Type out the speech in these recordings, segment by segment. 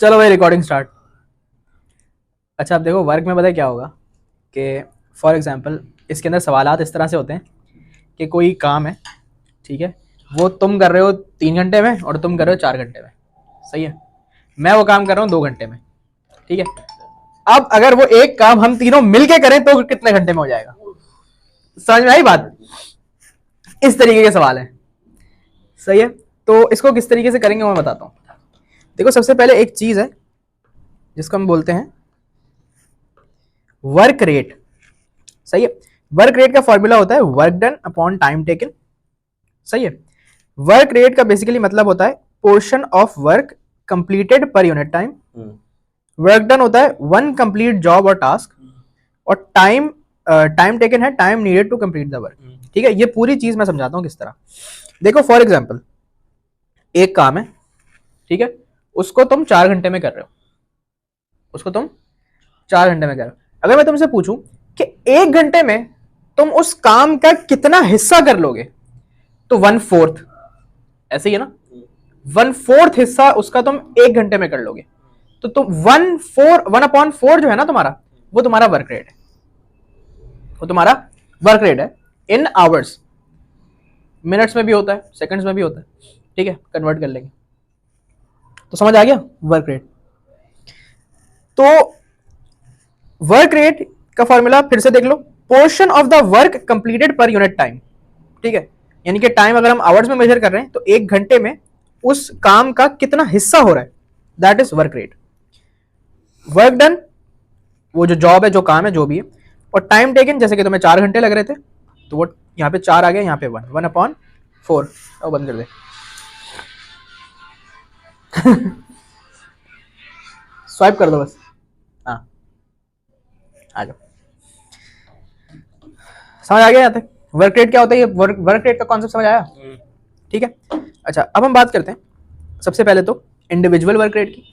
चलो भाई recording start. अच्छा, अब देखो वर्क में पता है क्या होगा कि फॉर एग्जांपल इसके अंदर सवालात इस तरह से होते हैं कि कोई काम है, ठीक है, वो तुम कर रहे हो 3 घंटे में और तुम कर रहे हो 4 घंटे में, सही है। मैं वो काम कर रहा हूँ 2 घंटे में, ठीक है। अब अगर वो एक काम हम तीनों मिलके करें तो कितने घंटे में हो जाएगा? समझ में आई बात? इस तरीके के सवाल है, सही है। तो इसको किस तरीके से करेंगे मैं बताता हूँ। देखो, सबसे पहले एक चीज है जिसको हम बोलते हैं वर्क रेट, सही है। वर्क रेट का फॉर्मूला होता है work done upon time taken, सही है। वर्क रेट का बेसिकली मतलब होता है पोर्शन ऑफ वर्क कंप्लीटेड पर यूनिट टाइम। वर्क डन होता है वन कंप्लीट जॉब और टास्क, और टाइम टेकन है time needed to complete the work, ठीक है। ये पूरी चीज मैं समझाता हूं किस तरह। देखो फॉर एग्जांपल एक काम है, ठीक है, उसको तुम 4 घंटे में कर रहे हो, उसको तुम 4 घंटे में कर रहे हो। अगर मैं तुमसे पूछूं कि 1 घंटे में तुम उस काम का कितना हिस्सा कर लोगे, तो 1/4, ऐसे ही है ना, 1/4 हिस्सा उसका तुम 1 घंटे में कर लोगे, तो तुम 1/4 जो है ना तुम्हारा, वो तुम्हारा वर्क रेट है, वो तुम्हारा वर्क रेट है इन आवर्स। मिनट्स में भी होता है, सेकंड्स में भी होता है, ठीक है, कन्वर्ट कर लेंगे। तो समझ आ गया वर्क रेट। तो वर्क रेट का फॉर्मूला फिर से देख लो, portion of the work completed पर यूनिट टाइम, ठीक है। यानी कि टाइम अगर हम आवर्स में मेजर कर रहे हैं तो 1 घंटे में उस काम का कितना हिस्सा हो रहा है, that is work rate. Work done वो जो जॉब है, जो काम है, जो भी है, और टाइम टेकन जैसे कि तुम्हें 4 घंटे लग रहे थे तो वो यहाँ पे 4 आ गया, यहाँ पे 1/4। अब बंद कर दे। स्वाइप कर दो बस, हाँ आ जाओ। समझ आ गया यहाँ तक वर्क रेट क्या होता है? ये वर्क रेट का कॉन्सेप्ट समझ आया, ठीक है। अच्छा, अब हम बात करते हैं सबसे पहले तो इंडिविजुअल वर्क रेट की,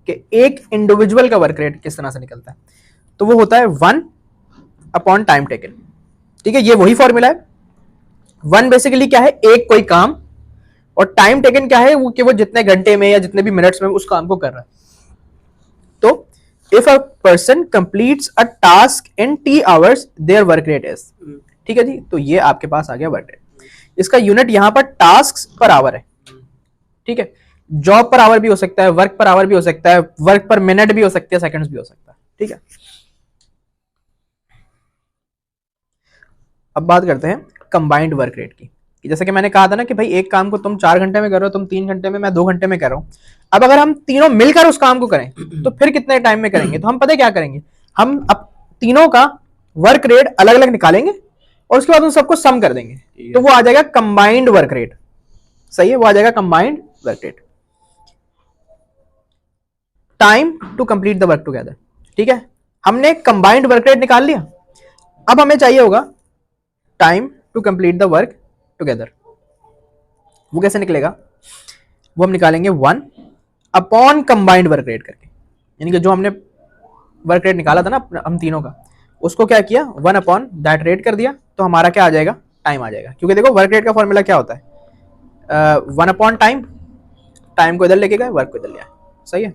कि एक इंडिविजुअल का वर्क रेट किस तरह से निकलता है। तो वो होता है 1/टाइम टेकन, ठीक है। ये वही फॉर्मूला है। 1 बेसिकली क्या है, एक कोई काम, और टाइम टेकन क्या है, वो कि वो जितने घंटे में या जितने भी मिनट्स में उस काम को कर रहा है। तो if a person completes a task in T hours their work rate is, ठीक है जी। तो ये आपके पास आ गया वर्क रेट। इसका यूनिट यहां पर टास्क पर आवर है, ठीक है। जॉब पर आवर भी हो सकता है, वर्क पर आवर भी हो सकता है, वर्क पर मिनट भी हो सकती है, सेकंड्स भी हो सकता है, ठीक है। अब बात करते हैं कंबाइंड वर्क रेट की, कि जैसे कि मैंने कहा था ना कि भाई एक काम को तुम 4 घंटे में कर रहे हो, तुम 3 घंटे में, मैं 2 घंटे में कर रहा हूं। अब अगर हम तीनों मिलकर उस काम को करें तो फिर कितने टाइम में करेंगे? तो हम पता है क्या करेंगे, हम अब तीनों का वर्क रेट अलग अलग निकालेंगे और उसके बाद उन सबको सम कर देंगे, तो वो आ जाएगा कंबाइंड वर्क रेट, सही है, वो आ जाएगा combined work rate. Time to complete the work together, ठीक है। हमने कंबाइंड वर्क रेट निकाल लिया। अब हमें चाहिए होगा time to complete the work together. वो कैसे निकलेगा? वो हम निकालेंगे 1/कंबाइंड वर्क रेट करके, यानी कि जो हमने वर्क रेट निकाला था ना हम तीनों का, उसको क्या किया, 1/दैट रेट कर दिया, तो हमारा क्या आ जाएगा, टाइम आ जाएगा। क्योंकि देखो वर्क रेट का फॉर्मूला क्या होता है, 1/टाइम, टाइम को इधर लेके गए, वर्क को इधर ले आए, सही है।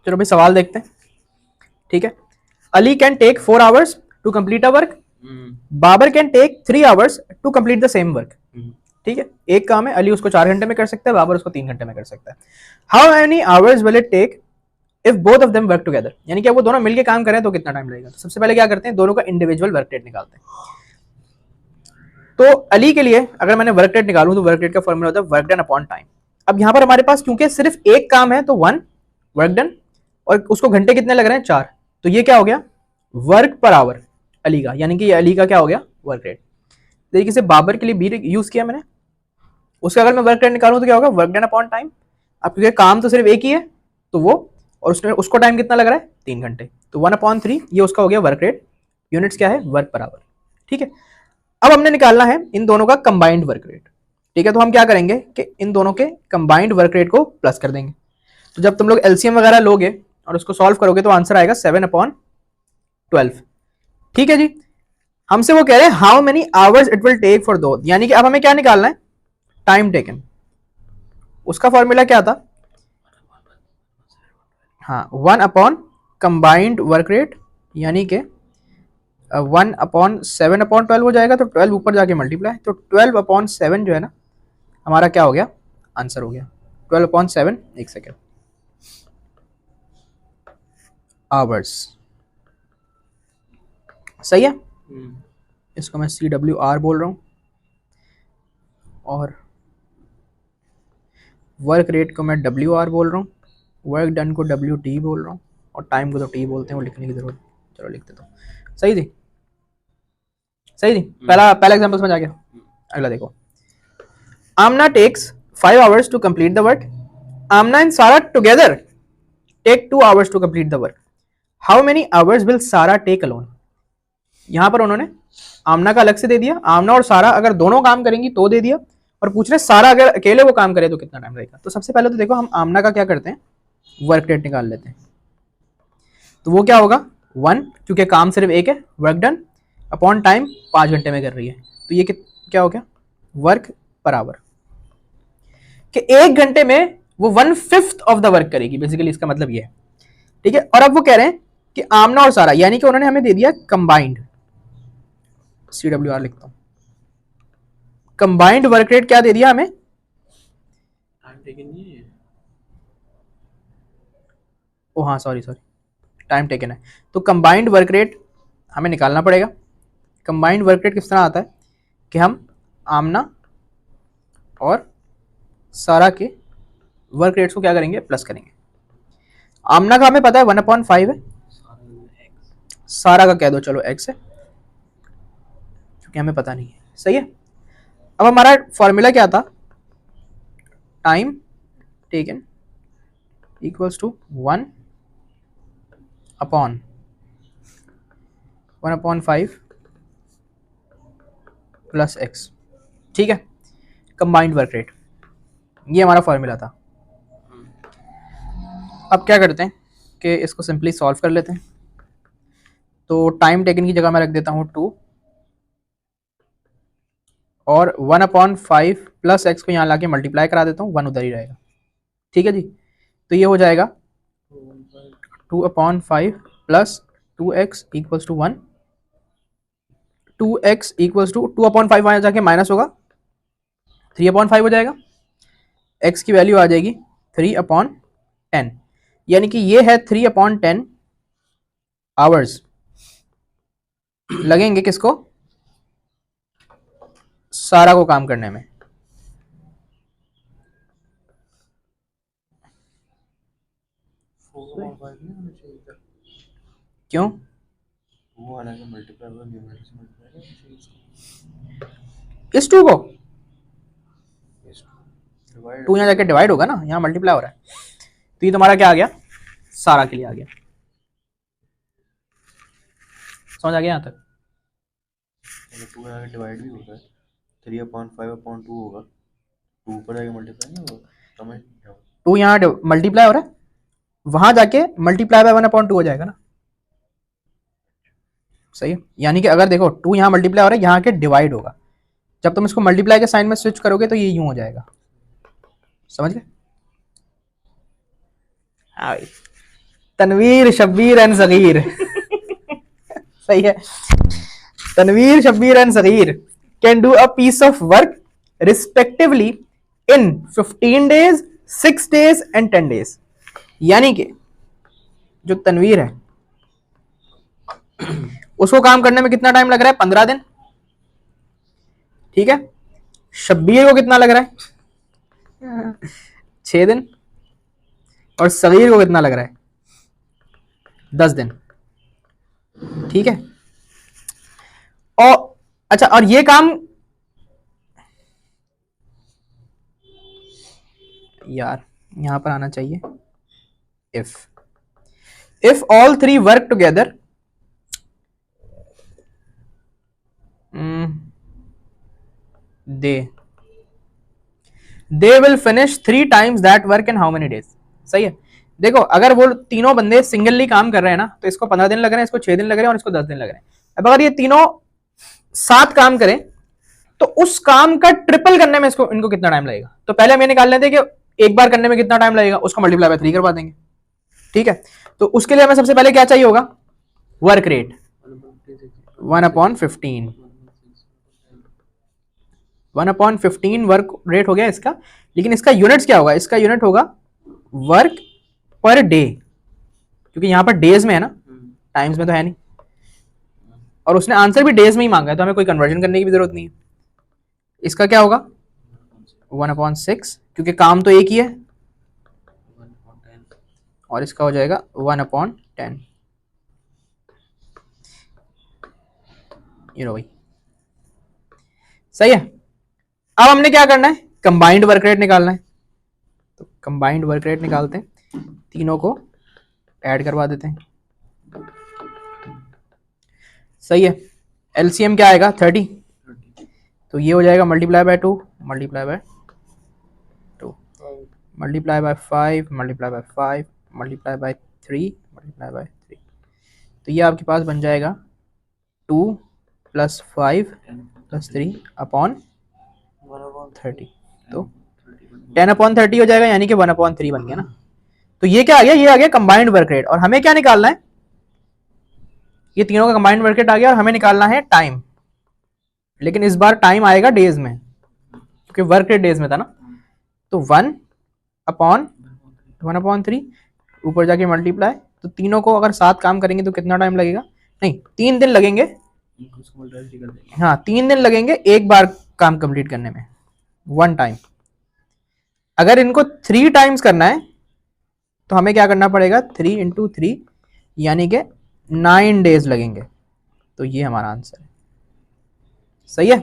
चलो भाई सवाल देखते हैं, ठीक है। Ali can take 4 hours to complete a work, Babar can take 3 hours to complete the same work, ठीक है। एक काम है, अली उसको 4 घंटे में कर सकता है, बाबर उसको 3 घंटे में कर सकता है। How many hours will it take if both of them work together, यानी कि वो दोनों मिलके काम करें तो कितना टाइम लगेगा। तो सबसे पहले क्या करते हैं, दोनों का इंडिविजुअल वर्क रेट निकालते हैं। तो अली के लिए अगर मैंने वर्क रेट निकालूं तो वर्क रेट का फॉर्मूला होता है वर्क डन अपॉन टाइम। अब यहां पर हमारे पास क्योंकि सिर्फ एक काम है तो 1 वर्क डन, और उसको घंटे कितने लग रहे हैं, 4, तो ये क्या हो गया, वर्क पर आवर अली का, यानी कि ये अली का क्या हो गया, वर्क रेट। तरीके से बाबर के लिए भी यूज किया मैंने, उसका अगर मैं वर्क रेट निकालूं तो क्या होगा, वर्क डन अपॉन टाइम। अब क्योंकि काम तो सिर्फ एक ही है तो वो, और उसने उसको टाइम कितना लग रहा है, 3 घंटे, तो 1/3 ये उसका हो गया वर्क रेट। यूनिट्स क्या है, वर्क पर आवर, ठीक है। अब हमने निकालना है इन दोनों का कंबाइंड वर्क रेट, ठीक है। तो हम क्या करेंगे कि इन दोनों के कंबाइंड वर्क रेट को प्लस कर देंगे। तो जब तुम लोग एलसीएम वगैरह लोगे और उसको सॉल्व करोगे तो आंसर आएगा 7/12, ठीक है जी। हमसे वो कह रहे हैं how many hours it will take for दो, यानी कि अब हमें क्या निकालना है, टाइम टेकन। उसका फॉर्मूला क्या था, हाँ 1 अपॉन कंबाइंड वर्क रेट, यानी कि 1/7/12 हो जाएगा, तो 12 ऊपर जाके मल्टीप्लाई, तो 12/7 जो है ना हमारा क्या हो गया, आंसर हो गया 12/7। एक सेकेंड, आवर्स, सही है। इसको मैं CWR बोल रहा हूँ, और वर्क रेट को मैं WR बोल रहा हूँ, वर्क डन को WT बोल रहा हूँ, और टाइम को तो T बोलते हैं, वो लिखने की जरूरत, चलो लिख देता हूँ। सही थी, सही थी। पहला एग्जांपल समझ आ गया। अगला देखो, आमना takes 5 hours to complete the work. Amna and Sarah together take 2 hours to complete the work. How many hours will Sarah take alone? यहां पर उन्होंने आमना का अलग से दे दिया, आमना और सारा अगर दोनों काम करेंगी तो दे दिया, और पूछ रहे सारा अगर अकेले वो काम करे तो कितना टाइम लगेगा। तो सबसे पहले तो देखो हम आमना का क्या करते हैं, वर्क रेट निकाल लेते हैं। तो वो क्या होगा 1, क्योंकि काम सिर्फ एक है, वर्क डन अपॉन टाइम 5 घंटे में कर रही है, तो ये क्या हो गया, वर्क पर आवर, कि 1 घंटे में वो 1/5 ऑफ द वर्क करेगी, बेसिकली इसका मतलब ये है। ठीक है, और अब वो कह रहे हैं कि आमना और सारा, यानी कि उन्होंने हमें दे दिया कंबाइंड, CWR लिखता हूं, कंबाइंड वर्क रेट क्या दे दिया हमें, टाइम टेकन नहीं है, ओ हाँ सॉरी टाइम टेकन है। तो कंबाइंड वर्क रेट हमें निकालना पड़ेगा। कंबाइंड वर्क रेट किस तरह आता है कि हम आमना और सारा के वर्क रेट्स को क्या करेंगे, प्लस करेंगे। आमना का हमें पता है 1/5 है, सारा का कह दो चलो x है, क्योंकि हमें पता नहीं है। सही है, अब हमारा फॉर्मूला क्या था, time taken equals to 1/1/5 plus x। ठीक है, कंबाइंड वर्क रेट, ये हमारा फॉर्मूला था। अब क्या करते हैं कि इसको सिंपली सॉल्व कर लेते हैं। तो टाइम टेकन की जगह मैं रख देता हूँ 2, और 1/5 प्लस एक्स को यहाँ लाके मल्टीप्लाई करा देता हूँ, 1 उधर ही रहेगा। ठीक है जी, तो ये हो जाएगा 2/5 plus 2x equals to 1, 2x equals to 2/5 वहाँ जाके माइनस होगा, 3/5 हो जाएगा, x की वैल्यू आ जाएगी 3/10, यानी कि ये है 3/10 आवर्स लगेंगे किसको, सारा को काम करने में। क्यों, वो वाला का मल्टीप्लाई होगा, न्यूमरेटर से मल्टीप्लाई इस 2 को डिवाइड 2 यहाँ जाके डिवाइड होगा ना, यहाँ मल्टीप्लाई हो रहा है, तो ये तुम्हारा क्या आ गया, सारा के लिए आ गया। समझ आ गया यहाँ तक, 2 का डिवाइड भी होता है, 3/5/2 होगा, 2 ऊपर जाके मल्टीप्लाई नहीं होगा, समझ 2 यहाँ मल्टीप्लाई हो रहा है, वहां जाके मल्टीप्लाई बाय 1/2 हो जाएगा ना। सही है, यानी कि अगर देखो 2 यहाँ मल्टीप्लाई हो रहा है, यहाँ के डिवाइड होगा, जब तुम इसको मल्टीप्लाई के साइन में स्विच करोगे तो ये यूं हो जाएगा। समझ गए, हाँ भाई, तनवीर शब्बीर एंड सगीर सही है, Tanveer Shabbir and Sagheer can do a piece of work respectively in 15 days, 6 days and 10 days। यानी कि जो तनवीर है उसको काम करने में कितना टाइम लग रहा है, 15 दिन। ठीक है, शब्बीर को कितना लग रहा है 6 दिन, और सगीर को कितना लग रहा है 10 दिन। ठीक है, और अच्छा, और ये काम यार यहां पर आना चाहिए, if all 3 work together, they will finish 3 times that work in how many days। सही है, देखो अगर वो तीनों बंदे सिंगली काम कर रहे हैं ना, तो इसको 15 दिन लग रहे हैं, इसको 6 दिन लग रहे हैं, और इसको 10 दिन लग रहे हैं। अब अगर ये तीनों साथ काम करें तो उस काम का ट्रिपल करने में इसको इनको कितना टाइम लगेगा। तो पहले हम ये निकाल लेते हैं कि एक बार करने में कितना टाइम लगेगा, उसको मल्टीप्लाई बाय 3 करवा देंगे। ठीक है, तो उसके लिए हमें सबसे पहले क्या चाहिए होगा, वर्क रेट 1/15, 1/15 वर्क रेट हो गया इसका। लेकिन इसका यूनिट्स क्या होगा, इसका यूनिट होगा वर्क पर डे, क्योंकि यहाँ पर डेज में है ना, टाइम्स में तो है नहीं, और उसने आंसर भी डेज में ही मांगा है, तो हमें कोई कन्वर्जन करने की भी जरूरत नहीं है। इसका क्या होगा 1/6, क्योंकि काम तो एक ही है, और इसका हो जाएगा 1/10। ये लो भाई, सही है। अब हमने क्या करना है, कंबाइंड वर्क रेट निकालना है, तो कंबाइंड वर्क रेट निकालते हैं, तीनों को ऐड करवा देते हैं। सही है, एलसीएम क्या आएगा 30, तो ये हो जाएगा multiply by 2 multiply by 2 multiply by 5 multiply by 5 multiply by 3 multiply by 3, तो ये आपके पास बन जाएगा 2 + 5 + 3 अपॉन 30, तो 10/30 हो जाएगा, यानी कि 1/3 बन गया ना। तो ये क्या आ गया, ये आ गया कंबाइंड वर्क रेट। और हमें क्या निकालना है, ये तीनों का कंबाइंड वर्क रेट आ गया, और हमें निकालना है टाइम। लेकिन इस बार टाइम आएगा डेज में, क्योंकि वर्क रेट डेज में था ना। तो 1/3 ऊपर जाके मल्टीप्लाई, तो तीनों को अगर साथ काम करेंगे तो कितना टाइम लगेगा, नहीं 3 दिन लगेंगे, हाँ 3 दिन लगेंगे एक बार काम कंप्लीट करने में, 1 टाइम। अगर इनको 3 टाइम्स करना है तो हमें क्या करना पड़ेगा, 3 × 3 यानी कि 9 डेज लगेंगे। तो ये हमारा आंसर है, सही है।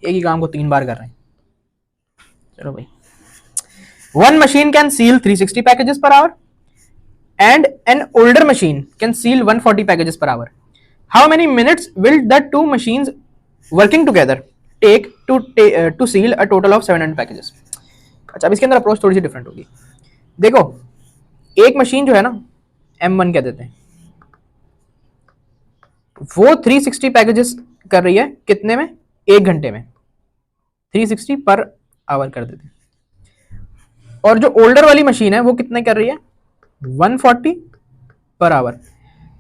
एक ही काम को 3 बार कर रहे हैं। चलो भाई, one machine can seal 360 packages per hour and an older machine can seal 140 packages per hour. How many minutes will the two machines working together take to seal a total of 700 packages? अच्छा, अब इसके अंदर approach थोड़ी सी different होगी। देखो, एक machine जो है ना M1 कह देते हैं, वो 360 पैकेजेस कर रही है कितने में, 1 घंटे में, 360 पर आवर कर देते हैं। और जो ओल्डर वाली मशीन है वो कितने कर रही है, 140 पर आवर।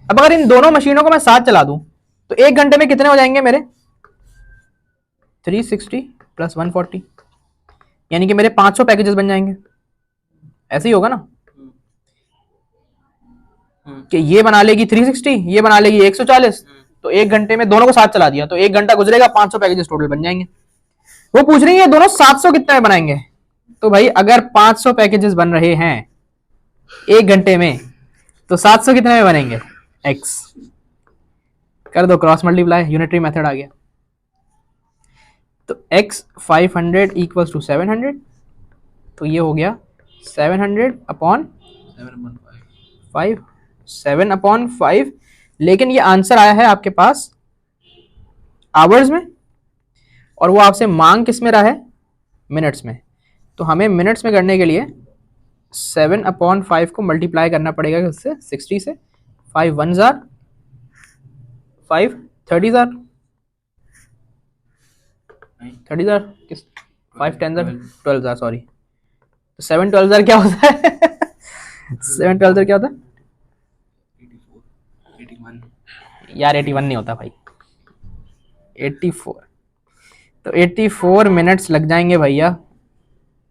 अब अगर इन दोनों मशीनों को मैं साथ चला दूं तो 1 घंटे में कितने हो जाएंगे मेरे, 360 + 140, यानी कि मेरे 500 पैकेजेस बन जाएंगे। ऐसे ही होगा ना, कि ये बना लेगी 360, ये बना लेगी 140, तो 1 घंटे में दोनों को साथ चला दिया तो 1 घंटा गुजरेगा, 500 पैकेजेस टोटल बन जाएंगे। वो पूछ रही है दोनों 700 कितने में बनाएंगे। तो भाई अगर 500 पैकेजेस बन रहे हैं 1 घंटे में, तो 700 कितने में बनेंगे, x कर दो क्रॉस मल्टीप्लाई, यूनिटरी मेथड आ गया। तो x 500 = 700, तो ये हो गया 700/5, 7/5। लेकिन ये आंसर आया है आपके पास आवर्स में, और वो आपसे मांग किस में रहा है, मिनट्स में। तो हमें मिनट्स में करने के लिए 7/5 को मल्टीप्लाई करना पड़ेगा किससे, 60 से। 5 1 जार 5 30 जार 30 जार किस, 5 10 जार 12 जार, सॉरी। तो 7 12 जार क्या होता है 7 12 जार क्या होता है, 81 यार, 81 नहीं होता भाई, 84। तो 84 मिनट्स लग जाएंगे भैया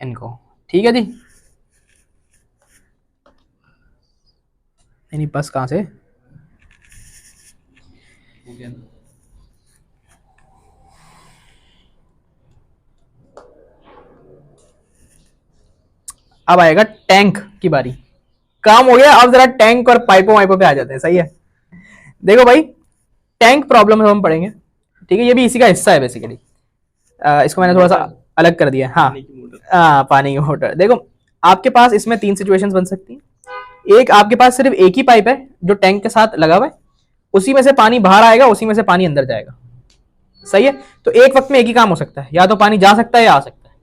इनको, ठीक है जी। नहीं बस कहाँ से, अब आएगा टैंक की बारी। काम हो गया, अब जरा टैंक और पाइपों वाइपों पे आ जाते हैं, सही है। देखो भाई, टैंक प्रॉब्लम हम पढ़ेंगे, ठीक है, ये भी इसी का हिस्सा है बेसिकली। इसको मैंने थोड़ा सा अलग कर दिया, हाँ पानी की मोटर। देखो आपके पास इसमें 3 सिचुएशंस बन सकती हैं। एक, आपके पास सिर्फ एक ही पाइप है जो टैंक के साथ लगा हुआ है, उसी में से पानी बाहर आएगा, उसी में से पानी अंदर जाएगा, सही है। तो एक वक्त में एक ही काम हो सकता है, या तो पानी जा सकता है या आ सकता है।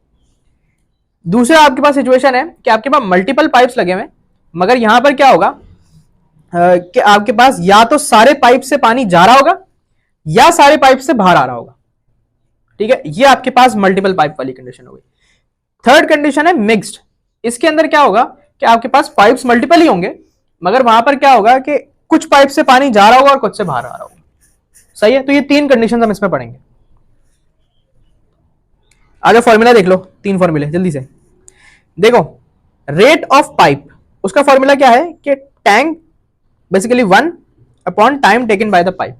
दूसरा आपके पास सिचुएशन है कि आपके पास मल्टीपल पाइप्स लगे हुए हैं, मगर यहां पर क्या होगा कि आपके पास या तो सारे पाइप से पानी जा रहा होगा या सारे पाइप से बाहर आ रहा होगा, ठीक है। ये आपके पास मल्टीपल पाइप वाली कंडीशन हो गई। थर्ड कंडीशन है मिक्स्ड, इसके अंदर क्या होगा कि आपके पास पाइप्स मल्टीपल ही होंगे, मगर वहां पर क्या होगा कि कुछ पाइप से पानी जा रहा होगा और कुछ से बाहर आ रहा होगा। सही है, तो ये 3 कंडीशन हम इसमें पढ़ेंगे। आगे फॉर्मूला देख लो, 3 फॉर्मूले जल्दी से देखो। रेट ऑफ पाइप, उसका फॉर्मूला क्या है कि tank basically 1 upon time taken by the pipe.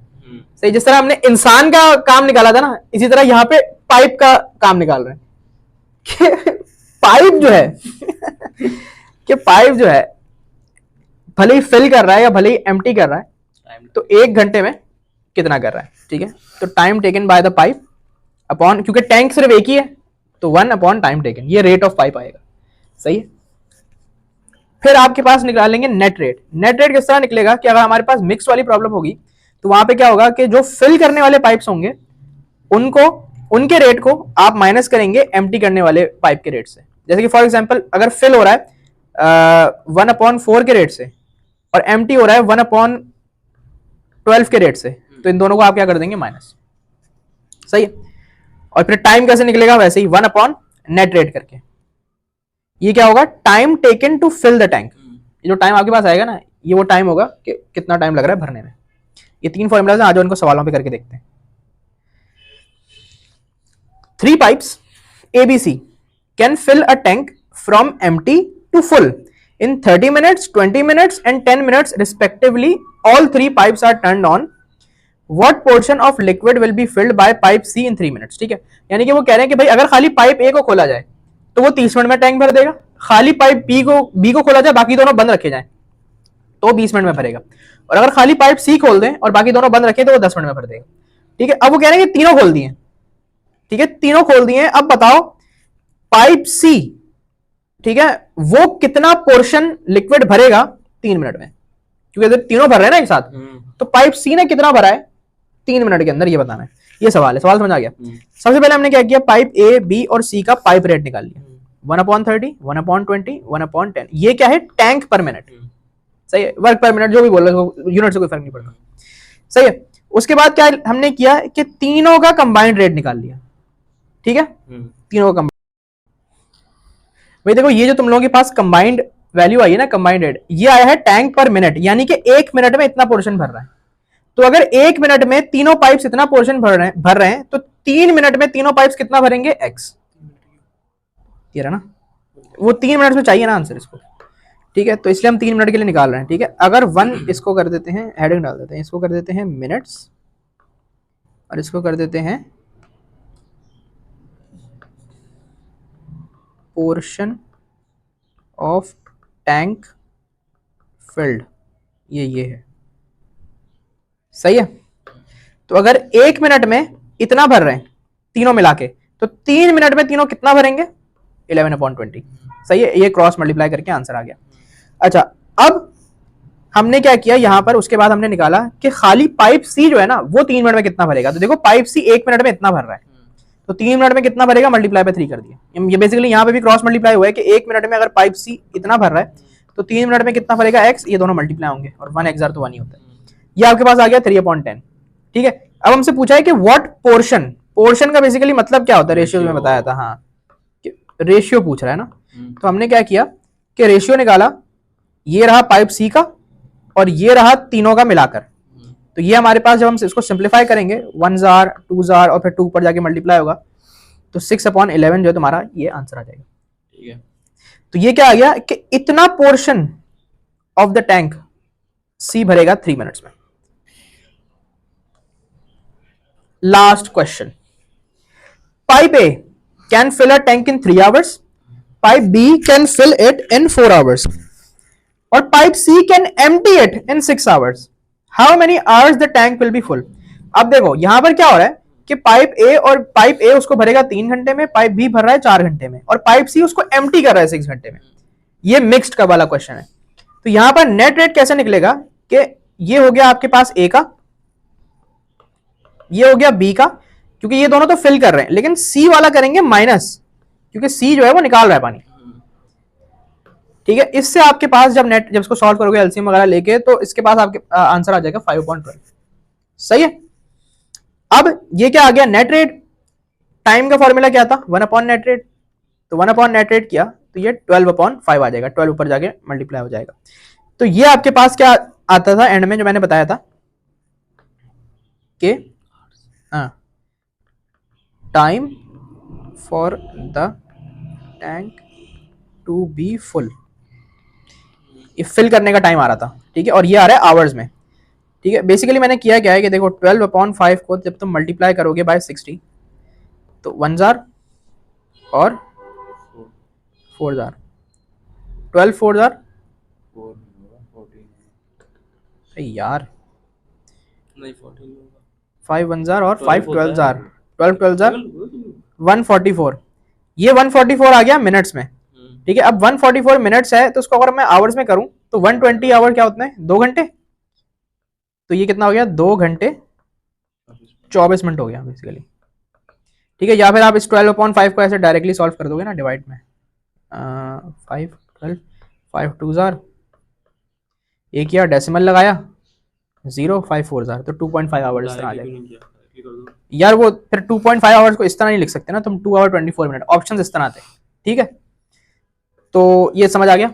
सही, जिस तरह हमने इंसान का काम निकाला था ना, इसी तरह यहां पे पाइप का काम निकाल रहे हैं कि पाइप जो है कि पाइप जो है भले ही फिल कर रहा है या भले ही एम्प्टी कर रहा है, तो 1 घंटे में कितना कर रहा है। ठीक है, तो time taken by the pipe upon, क्योंकि टैंक सिर्फ एक ही है तो 1 अपॉन टाइम टेकन, ये रेट ऑफ पाइप आएगा। सही है, फिर आपके पास निकालेंगे नेट रेट। नेट रेट किस तरह निकलेगा कि अगर हमारे पास मिक्स वाली प्रॉब्लम होगी तो वहां पे क्या होगा कि जो फिल करने वाले पाइप्स होंगे उनको, उनके रेट को आप माइनस करेंगे एम्प्टी करने वाले पाइप के रेट से। जैसे कि फॉर एग्जांपल अगर फिल हो रहा है 1/4 के रेट से और एम्प्टी हो रहा है 1/12 के रेट से, तो इन दोनों को आप क्या कर देंगे, माइनस। सही है, और फिर टाइम कैसे निकलेगा, वैसे ही 1 अपॉन नेट रेट करके। ये क्या होगा, time taken to fill the tank. जो टाइम आपके पास आएगा ना, ये वो टाइम होगा कि कितना टाइम लग रहा है भरने में। ये 3 फॉर्मूलाज हैं, आज उनको सवालों पे करके देखते हैं। 3 pipes ABC can fill a tank from empty to full in 30 minutes, 20 minutes and 10 minutes respectively. All 3 pipes are turned on. What portion of liquid will be filled by pipe C in 3 minutes? ठीक है, यानी कि वो कह रहे हैं कि भाई अगर खाली पाइप ए को खोला जाए तो वो 30 मिनट में टैंक भर देगा, खाली पाइप बी को खोला जाए, बाकी दोनों बंद रखे जाए तो 20 मिनट में भरेगा, और अगर खाली पाइप सी खोल दें और बाकी दोनों बंद रखे तो वो 10 मिनट में भर देगा। ठीक है, अब वो कह रहे हैं कि तीनों खोल दिए। ठीक है, तीनों खोल दिए, अब बताओ पाइप सी, ठीक है, वो कितना पोर्शन लिक्विड भरेगा 3 मिनट में, क्योंकि तीनों भर रहे हैं ना एक साथ, तो पाइप सी ने कितना भरा है 3 मिनट के अंदर, ये बताना है। ये सवाल है, सवाल समझ आ गया। सबसे पहले हमने क्या किया, पाइप ए बी और सी का पाइप रेट निकाल लिया, 1/30, 1/20, 1/10। ये क्या है, टैंक पर मिनट। सही है, वर्क पर मिनट जो भी बोल रहे हो, यूनिट से कोई फर्क नहीं पड़ता। सही है, उसके बाद क्या हमने किया कि तीनों का कंबाइंड रेट निकाल लिया। ठीक है, तीनों का भाई देखो, ये जो तुम लोगों के पास कंबाइंड वैल्यू आई है ना, कंबाइंड रेट, ये आया है टैंक पर मिनट, यानी कि 1 मिनट में इतना पोर्शन भर रहा है। तो अगर 1 मिनट में तीनों पाइप्स इतना पोर्शन भर रहे हैं तो 3 मिनट में तीनों पाइप्स कितना भरेंगे, एक्स। ये रहा ना, वो 3 मिनट में चाहिए ना आंसर इसको। ठीक है, तो इसलिए हम 3 मिनट के लिए निकाल रहे हैं। ठीक है, अगर 1 इसको कर देते हैं, हेडिंग डाल देते हैं, इसको कर देते हैं मिनट्स और इसको कर देते हैं पोर्शन ऑफ टैंक फिल्ड, ये है। सही है, तो अगर 1 मिनट में इतना भर रहे हैं तीनों मिला के, तो 3 मिनट में तीनों कितना भरेंगे, 11/20। सही है, ये क्रॉस मल्टीप्लाई करके आंसर आ गया। अच्छा, अब हमने क्या किया यहां पर, उसके बाद हमने निकाला कि खाली पाइप सी जो है ना, वो 3 मिनट में कितना भरेगा। तो देखो पाइप सी 1 मिनट में इतना भर रहा है, तो 3 मिनट में कितना भरेगा, मल्टीप्लाई पे 3 कर दिया। ये बेसिकली यहाँ पे भी क्रॉस मल्टीप्लाई हुआ है कि 1 मिनट में अगर पाइप सी इतना भर रहा है तो 3 मिनट में कितना भरेगा, एक्स। ये दोनों मल्टीप्लाई होंगे और 1 एक्स तो 1 ही होता है। ये आपके पास आ गया 3/10। ठीक है, अब हमसे पूछा है कि व्हाट पोर्शन, पोर्शन का बेसिकली मतलब क्या होता है, रेशियो में बताया था। हाँ, रेशियो पूछ रहा है ना, तो हमने क्या किया कि रेशियो निकाला, ये रहा पाइप सी का और ये रहा तीनों का मिलाकर। तो ये हमारे पास, जब हम इसको सिंप्लीफाई करेंगे, 1 जार 2 जार और फिर 2 पर जाके मल्टीप्लाई होगा, तो 6/11 जो है तुम्हारा ये आंसर आ जाएगा। ठीक है, तो ये क्या आ गया कि इतना portion of the tank C भरेगा 3 मिनट्स में। Last question, pipe A can fill a tank in 3 hours, pipe B can fill it in 4 hours और pipe C can empty it in 6 hours. How many hours the tank will be full. अब देखो यहां पर क्या हो रहा है कि पाइप ए उसको भरेगा 3 घंटे में, पाइप बी भर रहा है 4 घंटे में, और पाइप सी उसको एम्प्टी कर रहा है 6 घंटे में। ये मिक्स्ड का वाला क्वेश्चन है। तो यहां पर नेट रेट कैसे निकलेगा कि ये हो गया आपके पास ए का, ये हो गया बी का, क्योंकि ये दोनों तो फिल कर रहे हैं, लेकिन सी वाला करेंगे माइनस, क्योंकि सी जो है वो निकाल रहा है पानी। ठीक है, इससे आपके पास जब इसको सॉल्व करोगे एलसीएम वगैरह लेके, तो इसके पास आपके आंसर आ जाएगा 5/12। सही है, अब ये क्या आ गया, नेट रेट। टाइम का फॉर्मूला क्या था, 1/नेट रेट। तो 1/नेट रेट किया तो ये 12/5 आ जाएगा, 12 ऊपर जाके मल्टीप्लाई हो जाएगा। तो ये आपके पास क्या आता था एंड में, जो मैंने बताया था कि time for the tank to be full, ये फिल करने का टाइम आ रहा था, ठीक है, और ये आ रहा है आवर्स में, ठीक है। बेसिकली मैंने किया क्या है कि देखो 12/5 को जब तुम मल्टीप्लाई करोगे बाय 60 तो 1 जार और 4 जार, 12 4 जार, 4 नहीं होगा, 14 अरे यार नहीं 14 होगा। 5 1 जार और 5 होता 12 है। जार, 12 12 जार हम्म। 144, ये 144 आ गया मिनट्स में, ठीक है। अब 144 मिनट्स है तो उसको अगर मैं आवर्स में करूं तो 120 आवर क्या होते हैं, 2 घंटे, तो ये कितना हो गया, 2 घंटे 24 मिनट हो गया बेसिकली, ठीक है। या फिर आप इस 12/5 को ऐसे डायरेक्टली सॉल्व कर दोगे ना डिवाइड में, 5 12 5 2 जार, एक किया डेसिमल लगाया 0 5 4 जार, तो 2.5 आवर्स इस तरह आ डायरेक्टली जाएगा। नहीं किया, डायरेक्टली कर दो। यार वो फिर 2.5 आवर्स को इस तरह नहीं लिख सकते ना तुम, 2 आवर 24 मिनट, ऑप्शन इस तरह आते हैं, ठीक है। तो ये समझ आ गया।